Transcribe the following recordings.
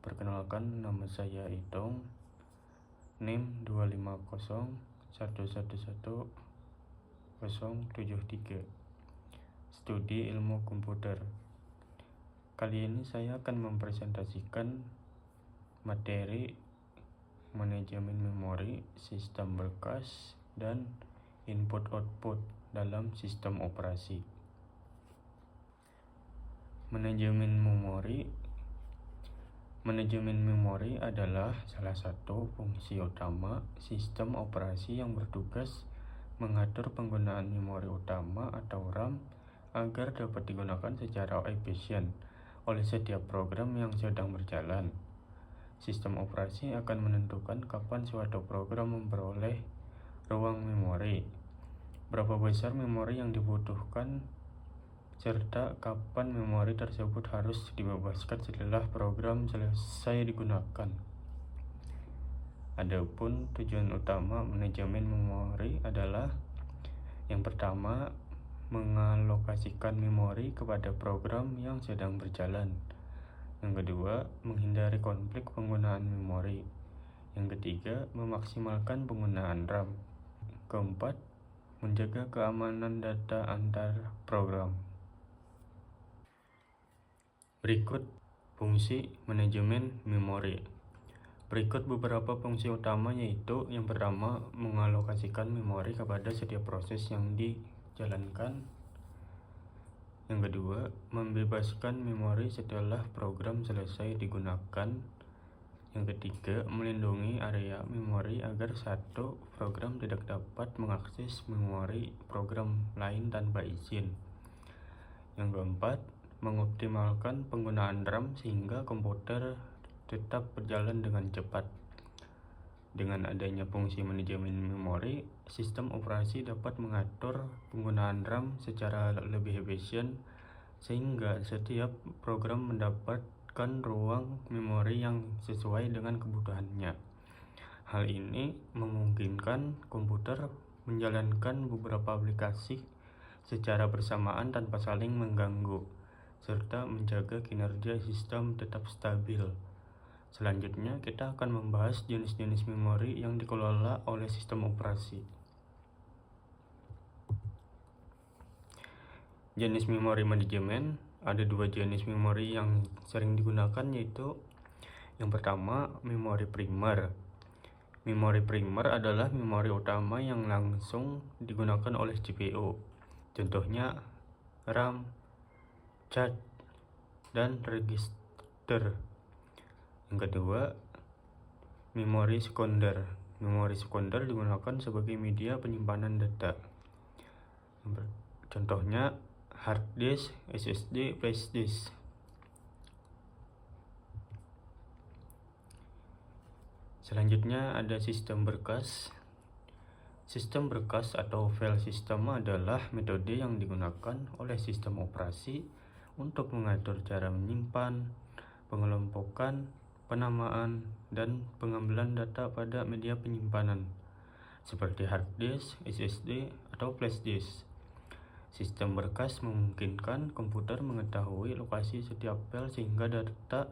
Perkenalkan, nama saya Itong, NIM 250111073, Studi Ilmu Komputer. Kali ini saya akan mempresentasikan materi manajemen memori, sistem berkas, dan input-output dalam sistem operasi. Manajemen memori adalah salah satu fungsi utama sistem operasi yang bertugas mengatur penggunaan memori utama atau RAM agar dapat digunakan secara efisien oleh setiap program yang sedang berjalan. Sistem operasi akan menentukan kapan suatu program memperoleh ruang memori, berapa besar memori yang dibutuhkan, serta kapan memori tersebut harus dibebaskan setelah program selesai digunakan. Adapun tujuan utama manajemen memori adalah: yang pertama, mengalokasikan memori kepada program yang sedang berjalan. Yang kedua, menghindari konflik penggunaan memori. Yang ketiga, memaksimalkan penggunaan RAM. Keempat, menjaga keamanan data antar program. Berikut fungsi manajemen memori. Berikut beberapa fungsi utama, yaitu yang pertama, mengalokasikan memori kepada setiap proses yang dijalankan. Yang kedua, membebaskan memori setelah program selesai digunakan. Yang ketiga, melindungi area memori agar satu program tidak dapat mengakses memori program lain tanpa izin. Yang keempat, mengoptimalkan penggunaan RAM sehingga komputer tetap berjalan dengan cepat. Dengan adanya fungsi manajemen memori, sistem operasi dapat mengatur penggunaan RAM secara lebih efisien sehingga setiap program mendapatkan ruang memori yang sesuai dengan kebutuhannya. Hal ini memungkinkan komputer menjalankan beberapa aplikasi secara bersamaan tanpa saling mengganggu, serta menjaga kinerja sistem tetap stabil. Selanjutnya, kita akan membahas jenis-jenis memori yang dikelola oleh sistem operasi. Jenis memori manajemen. Ada dua jenis memori yang sering digunakan, yaitu yang pertama, memori primer. Memori primer adalah memori utama yang langsung digunakan oleh CPU. Contohnya RAM, cache, dan register. Yang kedua, memori sekunder. Memori sekunder digunakan sebagai media penyimpanan data. Contohnya hard disk, SSD, flash disk. Selanjutnya ada sistem berkas. Sistem berkas atau file system adalah metode yang digunakan oleh sistem operasi untuk mengatur cara menyimpan, pengelompokan, penamaan, dan pengambilan data pada media penyimpanan seperti hard disk, SSD, atau flash disk. Sistem berkas memungkinkan komputer mengetahui lokasi setiap file sehingga data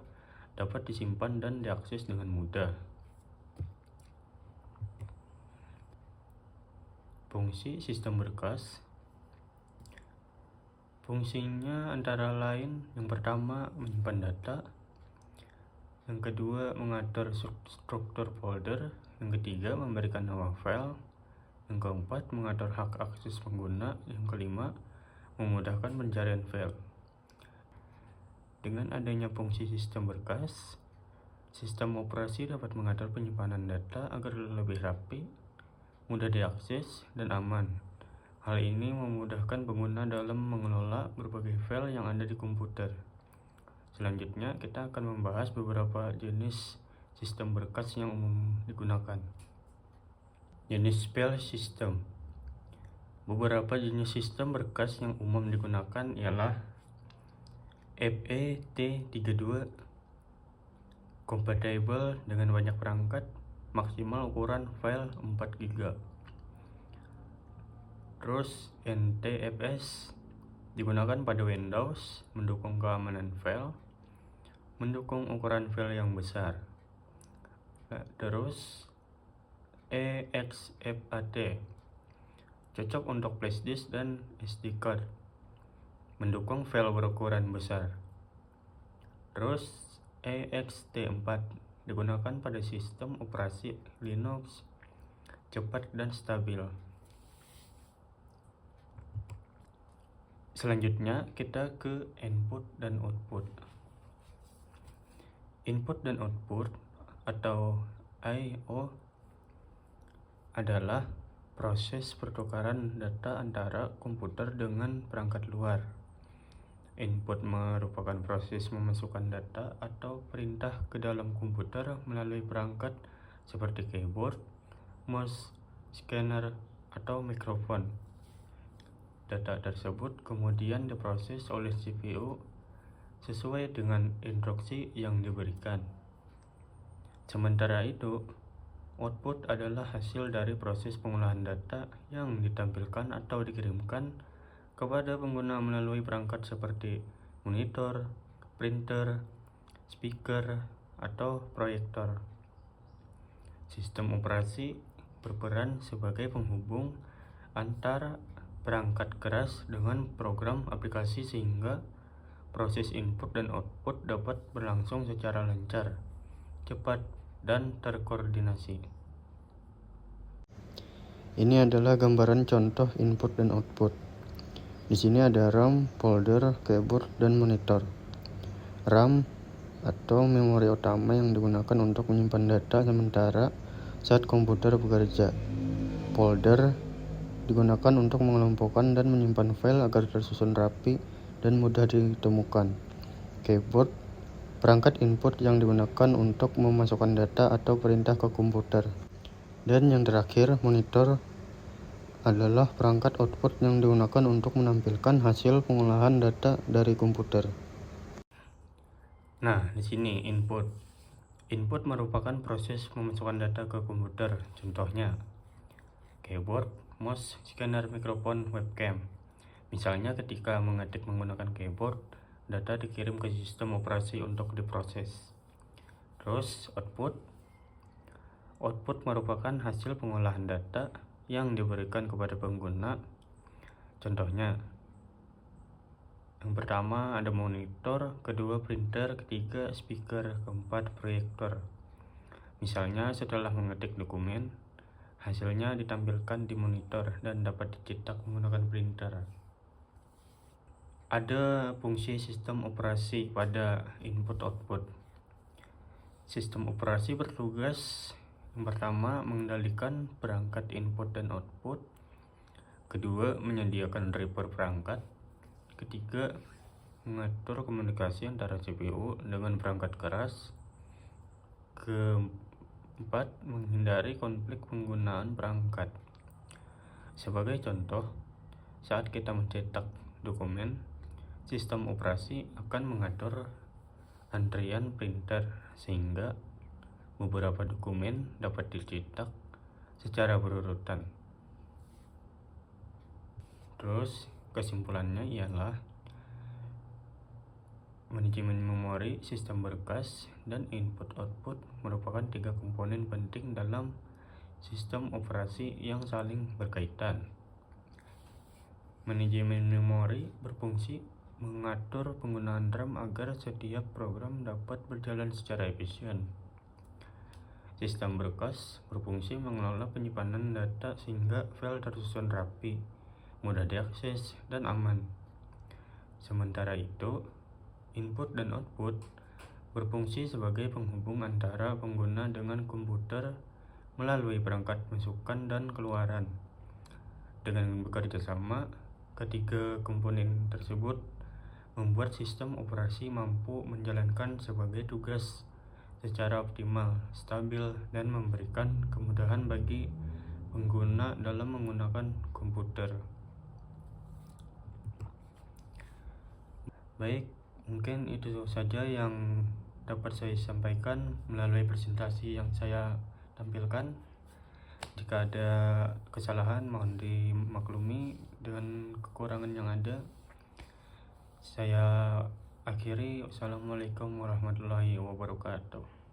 dapat disimpan dan diakses dengan mudah. Fungsi sistem berkas. Fungsinya antara lain: yang pertama, menyimpan data. Yang kedua, mengatur struktur folder. Yang ketiga, memberikan nama file. Yang keempat, mengatur hak akses pengguna. Yang kelima, memudahkan pencarian file. Dengan adanya fungsi sistem berkas, sistem operasi dapat mengatur penyimpanan data agar lebih rapi, mudah diakses, dan aman. Hal ini memudahkan pengguna dalam mengelola berbagai file yang ada di komputer. Selanjutnya, kita akan membahas beberapa jenis sistem berkas yang umum digunakan. Jenis file system. Beberapa jenis sistem berkas yang umum digunakan ialah FAT32, compatible dengan banyak perangkat, maksimal ukuran file 4 GB. Terus NTFS digunakan pada Windows, mendukung keamanan file. mendukung ukuran file yang besar. Terus EXFAT cocok untuk flash disk dan SD card, mendukung file berukuran besar. Terus ext4 digunakan pada sistem operasi Linux, cepat dan stabil. Selanjutnya kita ke input dan output. Input dan output atau I/O adalah proses pertukaran data antara komputer dengan perangkat luar. Input merupakan proses memasukkan data atau perintah ke dalam komputer melalui perangkat seperti keyboard, mouse, scanner, atau mikrofon. Data tersebut kemudian diproses oleh CPU sesuai dengan instruksi yang diberikan. Sementara itu, output adalah hasil dari proses pengolahan data yang ditampilkan atau dikirimkan kepada pengguna melalui perangkat seperti monitor, printer, speaker, atau proyektor. Sistem operasi berperan sebagai penghubung antara perangkat keras dengan program aplikasi sehingga proses input dan output dapat berlangsung secara lancar, cepat, dan terkoordinasi. Ini adalah gambaran contoh input dan output. Di sini ada RAM, folder, keyboard, dan monitor. RAM atau memori utama yang digunakan untuk menyimpan data sementara saat komputer bekerja. Folder digunakan untuk mengelompokkan dan menyimpan file agar tersusun rapi dan mudah ditemukan. Keyboard, perangkat input yang digunakan untuk memasukkan data atau perintah ke komputer. Dan yang terakhir, monitor adalah perangkat output yang digunakan untuk menampilkan hasil pengolahan data dari komputer. Nah, di sini input. Input merupakan proses memasukkan data ke komputer. Contohnya, keyboard, mouse, scanner, mikrofon, webcam. Misalnya ketika mengetik menggunakan keyboard, data dikirim ke sistem operasi untuk diproses. Terus output. Output merupakan hasil pengolahan data yang diberikan kepada pengguna. Contohnya, yang pertama ada monitor, kedua printer, ketiga speaker, keempat proyektor. Misalnya setelah mengetik dokumen, hasilnya ditampilkan di monitor dan dapat dicetak menggunakan printer. Ada fungsi sistem operasi pada input-output. Sistem operasi bertugas yang pertama mengendalikan perangkat input dan output, kedua menyediakan driver perangkat, ketiga mengatur komunikasi antara CPU dengan perangkat keras, keempat menghindari konflik penggunaan perangkat. Sebagai contoh, saat kita mencetak dokumen, sistem operasi akan mengatur antrian printer sehingga beberapa dokumen dapat dicetak secara berurutan. Terus kesimpulannya ialah manajemen memori, sistem berkas, dan input-output merupakan tiga komponen penting dalam sistem operasi yang saling berkaitan. Manajemen memori berfungsi mengatur penggunaan RAM agar setiap program dapat berjalan secara efisien. Sistem berkas berfungsi mengelola penyimpanan data sehingga file tersusun rapi, mudah diakses, dan aman. Sementara itu, input dan output berfungsi sebagai penghubung antara pengguna dengan komputer melalui perangkat masukan dan keluaran. Dengan bekerja sama, ketiga komponen tersebut membuat sistem operasi mampu menjalankan sebagai tugas secara optimal, stabil, dan memberikan kemudahan bagi pengguna dalam menggunakan komputer. Baik, mungkin itu saja yang dapat saya sampaikan melalui presentasi yang saya tampilkan. Jika ada kesalahan mohon dimaklumi, dengan kekurangan yang ada saya Akhiri, wassalamualaikum warahmatullahi wabarakatuh.